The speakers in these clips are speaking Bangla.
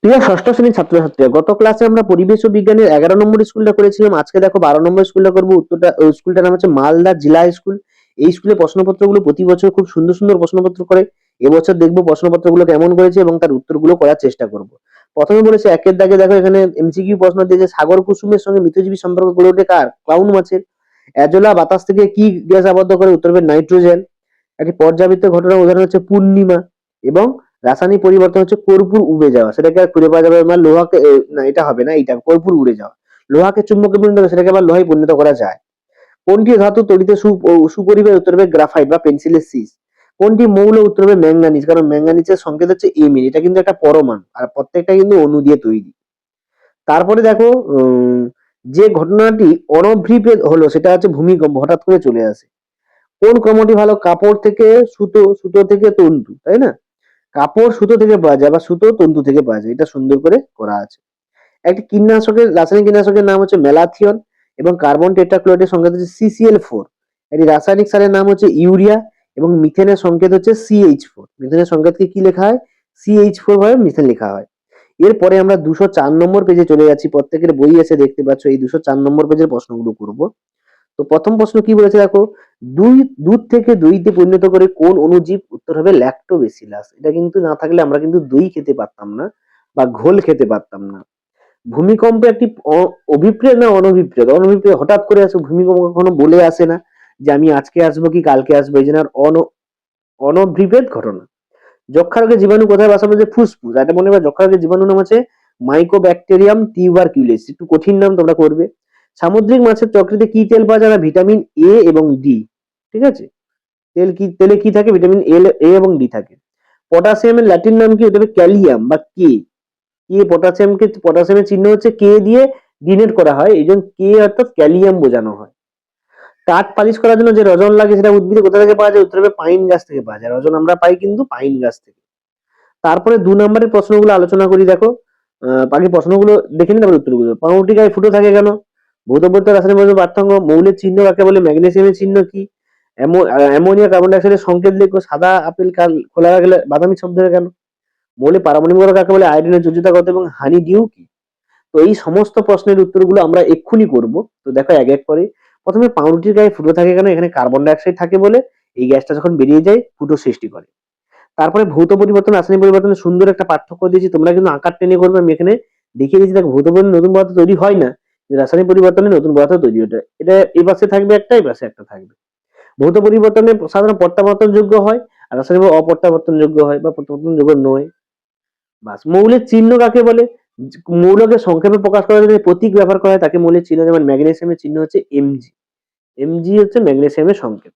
প্রিয় ষষ্ঠ শ্রেণীর ছাত্রছাত্রীরা, গত ক্লাসে আমরা পরিবেশ ও বিজ্ঞানের 11 নম্বর স্কুলটা করেছিলাম। আজকে দেখো 12 নম্বর স্কুলটা করবো। স্কুলটার নাম হচ্ছে মালদা জিলা স্কুল। এই স্কুলে প্রশ্নপত্রগুলো প্রতি বছর খুব সুন্দর সুন্দর প্রশ্নপত্র করে। এবছর দেখবো প্রশ্নপত্রগুলো কেমন করেছে এবং তার উত্তরগুলো করার চেষ্টা করব। প্রথমে বলেছে একের দাগে, দেখো এখানে এমসিকিউ প্রশ্ন দিয়েছে, সাগর কুসুমের সঙ্গে মৃতজীবী সম্পর্ক গড়ে ওঠে কার? ক্লাউন মাছের। অ্যাজোলা বাতাস থেকে কি গ্যাস আবদ্ধ করে? উত্তর হবে নাইট্রোজেন। একটি পর্যাবৃত্ত ঘটনার উদাহরণ হচ্ছে পূর্ণিমা। এবং রাসায়নিক পরিবর্তন হচ্ছে কর্পূর উড়ে যাওয়া, সেটাকে আর খুঁজে পাওয়া যাবে না। লোহাকে না, এটা হবে না, এটা কর্পূর উড়ে যাওয়া। লোহাকে চুম্বকে পরিণত করে, সেটাকে আবার লোহায় পরিণত করা যায়। কোনটি ধাতু তড়িতে সুপরিবাহী? উত্তর হবে গ্রাফাইট বা পেন্সিলের শীষ। কোনটি মৌল? উত্তর হবে ম্যাঙ্গানিজ, কারণ ম্যাঙ্গানিজের সংকেত হচ্ছে এমএন। এটা কিন্তু একটা পরমাণু আর প্রত্যেকটা কিন্তু অণু দিয়ে তৈরি। তারপরে দেখো যে ঘটনাটি অনভিপ্রেত হলো সেটা হচ্ছে ভূমিকম্প, হঠাৎ করে চলে আসে। কোন ক্রমটি ভালো? কাপড় থেকে সুতো, সুতো থেকে তন্তু, তাই না? কাপড় সুতো থেকে পাওয়া যায় বা সুতো তন্তু থেকে পাওয়া যায়, এটা সুন্দর করে করা আছে। একটি কীটনাশকের, রাসায়নিক কীটনাশকের নাম হচ্ছে ম্যালাথিয়ন এবং কার্বন টেট্রাক্লোরাইডের সংকেত হচ্ছে CCl4। একটি রাসায়নিক সারের নাম হচ্ছে ইউরিয়া এবং মিথেনের সংকেত হচ্ছে CH4। মিথেনের সংকেতকে কি লেখা হয়? CH4 ভাবে মিথেন লেখা হয়। এরপরে আমরা 204 নম্বর পেজে চলে যাচ্ছি। প্রত্যেকের বই এসে দেখতে পাচ্ছ, এই 204 নম্বর পেজের প্রশ্নগুলো করব। তো প্রথম প্রশ্ন কি বলেছে দেখো, দুধ থেকে দইতে পরিণত করে কোন অণুজীব? উত্তর হবে ল্যাক্টোবেসিলাস। এটা কিন্তু না থাকলে আমরা কিন্তু দই খেতে পারতাম না বা ঘোল খেতে পারতাম না। ভূমিকম্প একটি অভিপ্রেত না অনভিপ্রেত? অনভিপ্রেত, হঠাৎ করে আসে। ভূমিকম্প কখনো বলে আসে না যে আমি আজকে আসবো কি কালকে আসবো, এই জন্য অনভিপ্রেত ঘটনা। যক্ষা রোগের জীবাণু কোথায় বাসা বাঁধে? ফুসফুস। এটা মনে রাখবে, যক্ষা রোগের জীবাণু নাম আছে মাইকোব্যাকটেরিয়াম টিউবারকিউলিস। একটু কঠিন নাম, তোমরা করবে। সামুদ্রিক মাছের যকৃতে কি তেল পাওয়া যায়? না, ভিটামিন এ এবং ডি। ঠিক আছে, তেলে কি থাকে? ভিটামিন এ এবং ডি থাকে। পটাশিয়ামের ল্যাটিন নাম কি? ওটা হবে ক্যালিয়াম বা কে। পটাশিয়ামের চিহ্ন হচ্ছে কে দিয়ে ডিনোট করা হয়, এই জন্য কে অর্থাৎ ক্যালিয়াম বোঝানো হয়। কাঠ পালিশ করার জন্য যে রজন লাগে সেটা উদ্ভিদে কোথা থেকে পাওয়া যায়? উত্তর হবে পাইন গাছ থেকে পাওয়া যায়। রজন আমরা পাই কিন্তু পাইন গাছ থেকে। তারপরে 2 নম্বরের প্রশ্নগুলো আলোচনা করি। দেখো বাকি প্রশ্নগুলো দেখে নিই, তারপরে উত্তরগুলো। পাউরুটি গায়ে ফুটো থাকে কেন? ভৌতপদার্থ রাসায়নিক মধ্যে পার্থক্য। মৌলের চিহ্ন কাকে বলে? ম্যাগনেসিয়ামের চিহ্ন কি? অ্যামোনিয়া কার্বন ডাইঅক্সাইডের সংকেত লেখো। সাদা আপেল খোলা রাখলে বাদামি শব্দ হয় কেন? মৌলে পারমাণবিকতা কাকে বলে? আয়োডিনের যোজ্যতা কত এবং হানি ডিউ কি? তো এই সমস্ত প্রশ্নের উত্তরগুলো আমরা এক্ষুনি করব। তো দেখো এক এক করে। প্রথমে পাউরুটির গায়ে ফুটো থাকে কেন? এখানে কার্বন ডাইঅক্সাইড থাকে বলে এই গ্যাসটা যখন বেরিয়ে যায় ফুটো সৃষ্টি করে। তারপরে ভৌত পরিবর্তন রাসায়নিক পরিবর্তনের সুন্দর একটা পার্থক্য দিয়েছি, তোমরা কিন্তু আকার টেনে করবে। আমি এখানে দেখিয়ে দিয়েছি। দেখো, ভৌত পরিবর্তনে নতুন পদার্থ তৈরি হয় না, রাসায়নিক পরিবর্তনে নতুন পদার্থ তৈরি হতে। এটা এই পাশে থাকবে একটা, এই পাশে একটা থাকবে। ভৌত পরিবর্তনে সাধারণত প্রত্যাবর্তনযোগ্য হয় আর রাসায়নিক অপ্রত্যাবর্তনযোগ্য হয় বা প্রত্যাবর্তনযোগ্য নয়। বাস। মৌলের চিহ্ন কাকে বলে? মৌলকে সংক্ষেপে প্রকাশ করার জন্য প্রতীক ব্যবহার করা হয়, তাকে মৌলের চিহ্ন। যেমন ম্যাগনেসিয়ামের চিহ্ন হচ্ছে এমজি। এমজি হচ্ছে ম্যাগনেসিয়ামের সংকেত।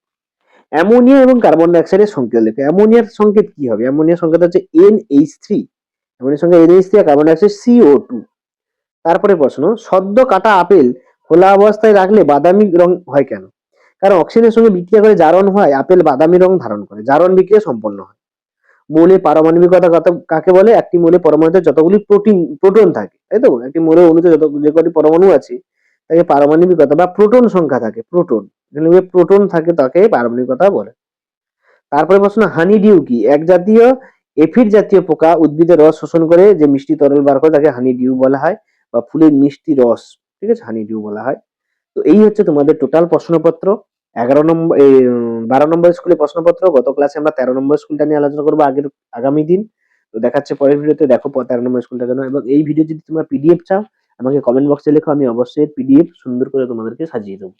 অ্যামোনিয়া এবং কার্বন ডাইঅক্সাইডের সংকেত লেখো। অ্যামোনিয়ার সংকেত কি হবে? অ্যামোনিয়ার সংকেত হচ্ছে NH3। অ্যামোনিয়ার সংকেত NH3 আর কার্বন ডাইঅক্সাইড CO2। তারপরে প্রশ্ন, সদ্য কাটা আপেল খোলা অবস্থায় রাখলে বাদামি রং হয় কেন? কারণ অক্সিজেনের সঙ্গে বিক্রিয়া করে জারণ হয়, আপেল বাদামি রং ধারণ করে, জারণ বিক্রিয়া সম্পন্ন হয়। মৌলের পারমাণবিকতা কাকে বলে? একটি মৌলের পরমাণুতে যতগুলি প্রোটন থাকে, তাই তো? একটি মৌলের অণুতে যে কটি পরমাণু আছে তাকে পারমাণবিকতা বা প্রোটন সংখ্যা থাকে, প্রোটন। যেখানে প্রোটন থাকে তাকে পারমাণবিকতা বলে। তারপরে প্রশ্ন, হানি ডিউ কি? এক জাতীয় এফিড জাতীয় পোকা উদ্ভিদের রস শোষণ করে যে মিষ্টি তরল বার করে তাকে হানি ডিউ বলা হয়, বা ফুলের মিষ্টি রস, ঠিক আছে, হানি ডিউ বলা হয়। তো এই হচ্ছে তোমাদের টোটাল প্রশ্নপত্র। 11 নম্বর 12 নম্বর স্কুলে প্রশ্নপত্র। গত ক্লাসে আমরা 13 নম্বর স্কুলটা নিয়ে আলোচনা করবো আগামী দিন। তো দেখাচ্ছে পরের ভিডিওতে। দেখো 13 নম্বর স্কুলটা কেন, এবং এই ভিডিও যদি তোমরা পিডিএফ চাও আমাকে কমেন্ট বক্সে লেখো, আমি অবশ্যই পিডিএফ সুন্দর করে তোমাদেরকে সাজিয়ে দেবো।